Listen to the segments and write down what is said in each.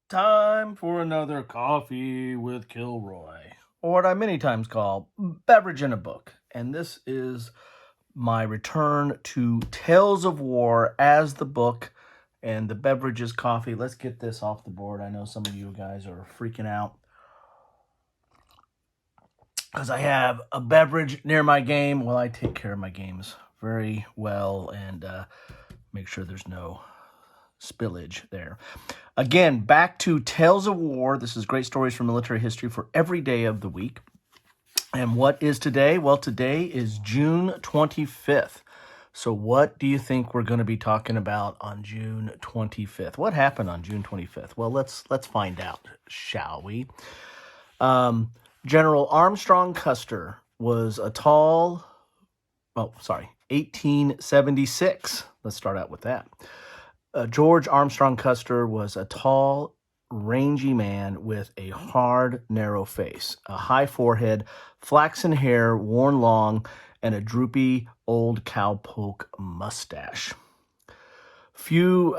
Time for another coffee with Kilroy, or what I many times call beverage in a book. And this is my return to Tales of War as the book, and the beverage is coffee. Let's get this off the board. I know some of you guys are freaking out because I have a beverage near my game. Well, I take care of my games very well and make sure there's no spillage there. Again, back to Tales of War. This is great stories from military history for every day of the week. And what is today? Well, today is June 25th. So what do you think we're going to be talking about on June 25th? What happened on June 25th? Well, let's find out, shall we? General Armstrong Custer was a tall, 1876. Let's start out with that. George Armstrong Custer was a tall, rangy man with a hard, narrow face, a high forehead, flaxen hair worn long, and a droopy old cowpoke mustache. Few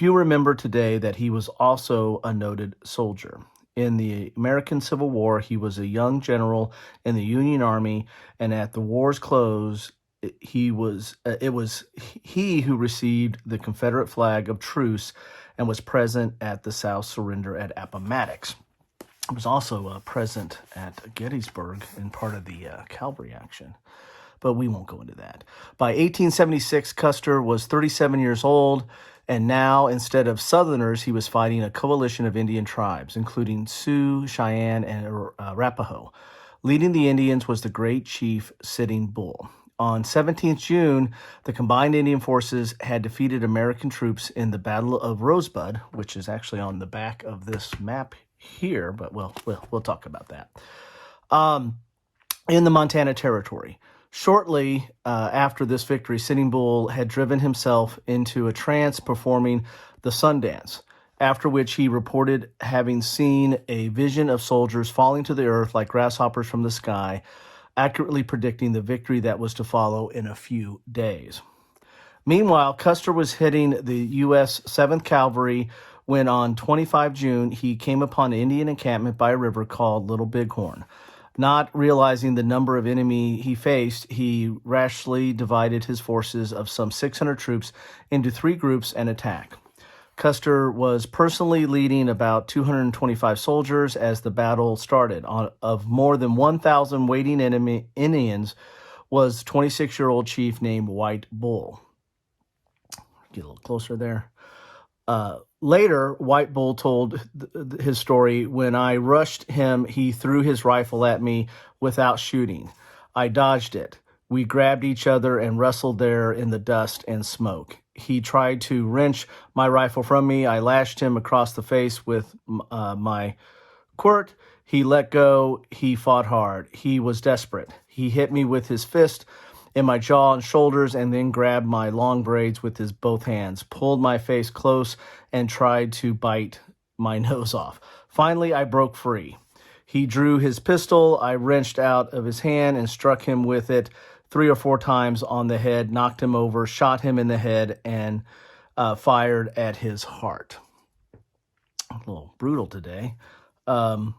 remember today that he was also a noted soldier. In the American Civil War, he was a young general in the Union Army, and at the war's close, it was he who received the Confederate flag of truce and was present at the South surrender at Appomattox. He was also present at Gettysburg in part of the cavalry action, but we won't go into that. By 1876, Custer was 37 years old, and now, instead of Southerners, he was fighting a coalition of Indian tribes, including Sioux, Cheyenne, and Arapaho. Leading the Indians was the great chief Sitting Bull. On 17th June, the combined Indian forces had defeated American troops in the Battle of Rosebud, which is actually on the back of this map here, but we'll talk about that, in the Montana Territory. Shortly after this victory, Sitting Bull had driven himself into a trance performing the Sundance, after which he reported having seen a vision of soldiers falling to the earth like grasshoppers from the sky, accurately predicting the victory that was to follow in a few days. Meanwhile, Custer was hitting the U.S. 7th Cavalry when on 25 June he came upon an Indian encampment by a river called Little Bighorn. Not realizing the number of enemy he faced, he rashly divided his forces of some 600 troops into three groups and attacked. Custer was personally leading about 225 soldiers as the battle started. Of more than 1,000 waiting Indians was 26-year-old chief named White Bull. Get a little closer there. Later, White Bull told his story. When I rushed him, he threw his rifle at me without shooting. I dodged it. We grabbed each other and wrestled there in the dust and smoke. He tried to wrench my rifle from me. I lashed him across the face with my quirt. He let go. He fought hard. He was desperate. He hit me with his fist in my jaw and shoulders and then grabbed my long braids with his both hands, pulled my face close, and tried to bite my nose off. Finally, I broke free. He drew his pistol. I wrenched out of his hand and struck him with it 3 or 4 times on the head, knocked him over, shot him in the head, and fired at his heart. A little brutal today. The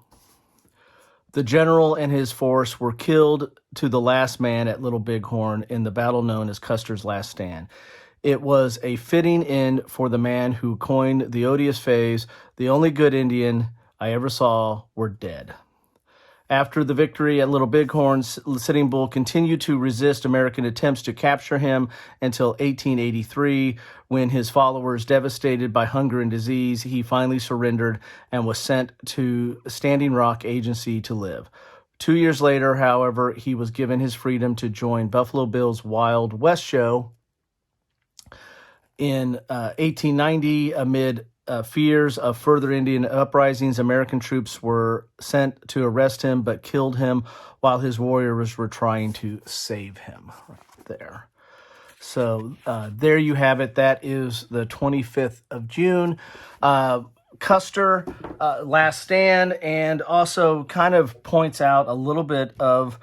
general and his force were killed to the last man at Little Bighorn in the battle known as Custer's Last Stand. It was a fitting end for the man who coined the odious phrase, "The only good Indian I ever saw were dead." After the victory at Little Bighorn, Sitting Bull continued to resist American attempts to capture him until 1883, when his followers, devastated by hunger and disease, he finally surrendered and was sent to Standing Rock Agency to live. 2 years later, however, he was given his freedom to join Buffalo Bill's Wild West show. In 1890, amid fears of further Indian uprisings, American troops were sent to arrest him but killed him while his warriors were trying to save him. Right there. So there you have it. That is the 25th of June. Custer, Last Stand, and also kind of points out a little bit of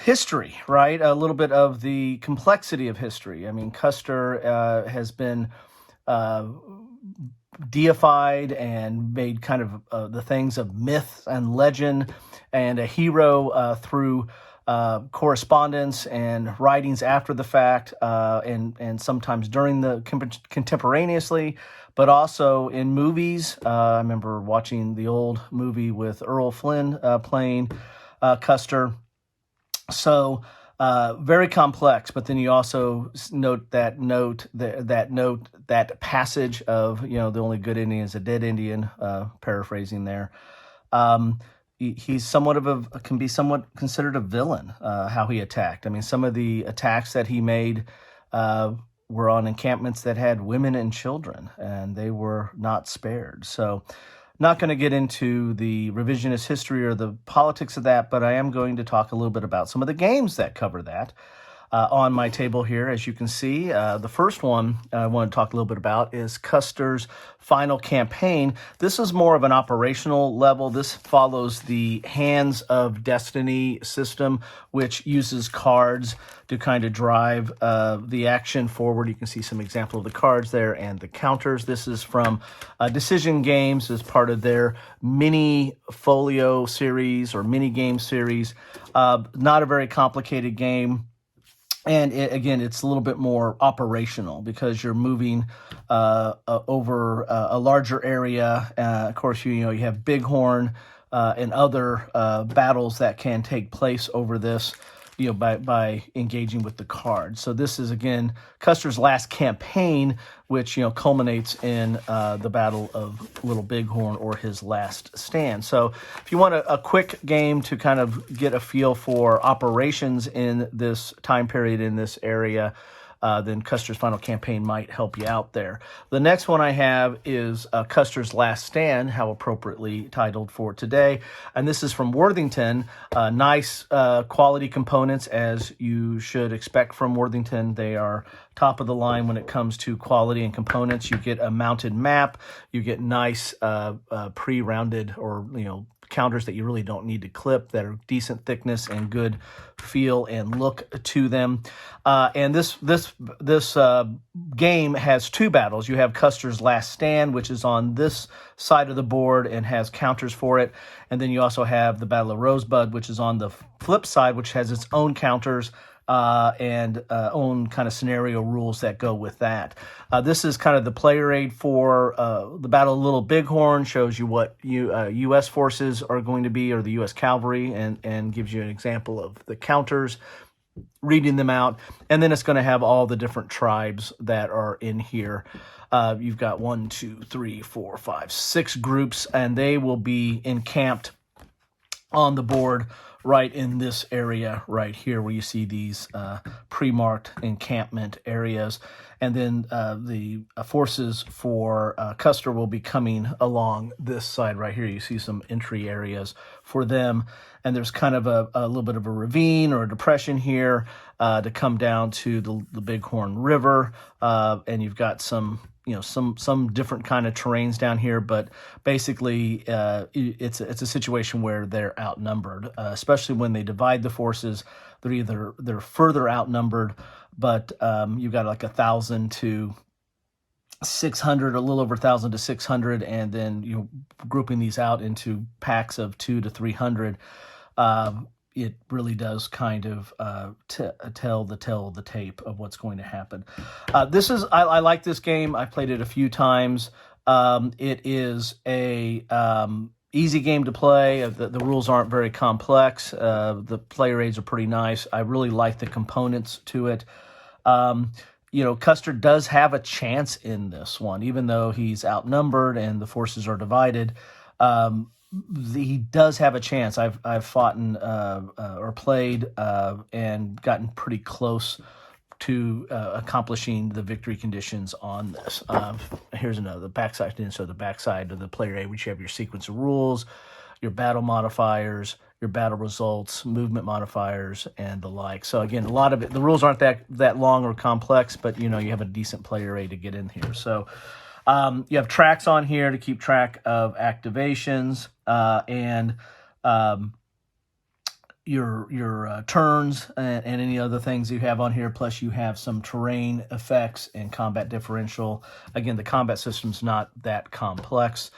history, right? A little bit of the complexity of history. I mean, Custer has been deified and made kind of the things of myth and legend, and a hero through correspondence and writings after the fact, and sometimes during the contemporaneously, but also in movies. I remember watching the old movie with Errol Flynn playing Custer. So very complex, but then you also note that passage of, the only good Indian is a dead Indian, paraphrasing there. He's can be somewhat considered a villain, how he attacked. I mean, some of the attacks that he made were on encampments that had women and children, and they were not spared. So not going to get into the revisionist history or the politics of that, but I am going to talk a little bit about some of the games that cover that. On my table here, as you can see, the first one I want to talk a little bit about is Custer's final campaign. This is more of an operational level. This follows the Hands of Destiny system, which uses cards to kind of drive the action forward. You can see some example of the cards there and the counters. This is from Decision Games as part of their mini folio series or mini game series. Not a very complicated game. And again, it's a little bit more operational because you're moving over a larger area. Of course, you have Bighorn and other battles that can take place over this, by engaging with the cards. So this is, again, Custer's last campaign, which, culminates in the Battle of Little Bighorn, or his last stand. So if you want a quick game to kind of get a feel for operations in this time period in this area, then Custer's final campaign might help you out there. The next one I have is Custer's Last Stand, how appropriately titled for today. And this is from Worthington. Nice quality components, as you should expect from Worthington. They are top of the line when it comes to quality and components. You get a mounted map. You get nice pre-rounded or, counters that you really don't need to clip, that are decent thickness and good feel and look to them. And this game has two battles. You have Custer's Last Stand, which is on this side of the board and has counters for it. And then you also have the Battle of Rosebud, which is on the flip side, which has its own counters and own kind of scenario rules that go with that. This is kind of the player aid for the Battle of Little Bighorn, shows you what U.S. forces are going to be, or the U.S. Cavalry, and gives you an example of the counters, reading them out. And then it's going to have all the different tribes that are in here. You've got 1, 2, 3, 4, 5, 6 groups, and they will be encamped on the board right in this area right here, where you see these pre-marked encampment areas. And then the forces for Custer will be coming along this side right here. You see some entry areas for them. And there's kind of a little bit of a ravine or a depression here to come down to the Bighorn River. And you've got some different kind of terrains down here, but basically it's a situation where they're outnumbered, especially when they divide the forces. They're further outnumbered, but you've got like 1,000 to 600, a little over 1,000 to 600, and then grouping these out into packs of 200 to 300. It really does kind of tell the tape of what's going to happen. I like this game. I played it a few times. It is a easy game to play. The rules aren't very complex. The player aids are pretty nice. I really like the components to it. Custer does have a chance in this one, even though he's outnumbered and the forces are divided. He does have a chance. I've fought or played and gotten pretty close to accomplishing the victory conditions on this. Here's another. The backside didn't show the backside of the player aid, which you have your sequence of rules, your battle modifiers, your battle results, movement modifiers, and the like. So again, a lot of it. The rules aren't that long or complex, but you have a decent player aid to get in here. So. You have tracks on here to keep track of activations, and your turns and any other things you have on here. Plus, you have some terrain effects and combat differential. Again, the combat system's not that complex.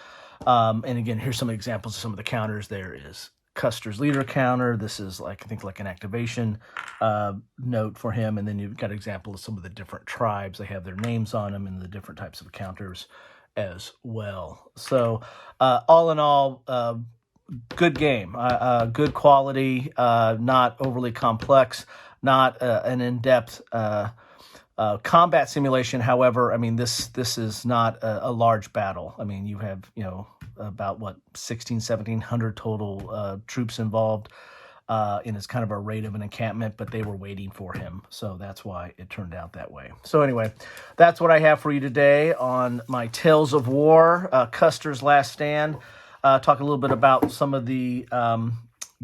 And again, here's some examples of some of the counters. There is Custer's leader counter. This is I think an activation note for him. And then you've got an example of some of the different tribes. They have their names on them and the different types of counters as well. So all in all, good game, good quality, not overly complex, not an in-depth combat simulation. However, I mean, this is not a large battle. I mean, you have, about 1,700 total troops involved, and it's kind of a rate of an encampment, but they were waiting for him. So that's why it turned out that way. So anyway, that's what I have for you today on my Tales of War, Custer's Last Stand. Talk a little bit about some of the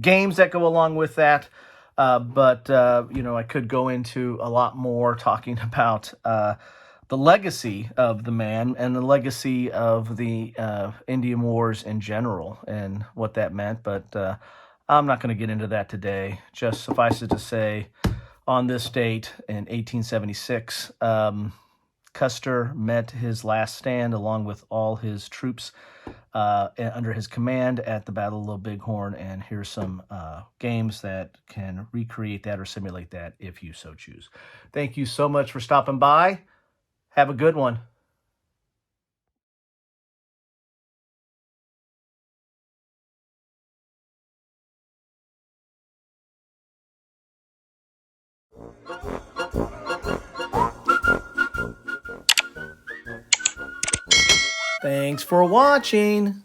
games that go along with that. But I could go into a lot more talking about the legacy of the man and the legacy of the Indian Wars in general and what that meant. But I'm not going to get into that today. Just suffice it to say, on this date in 1876, Custer met his last stand along with all his troops under his command at the Battle of Little Bighorn, and here's some games that can recreate that or simulate that if you so choose. Thank you so much for stopping by. Have a good one. Thanks for watching.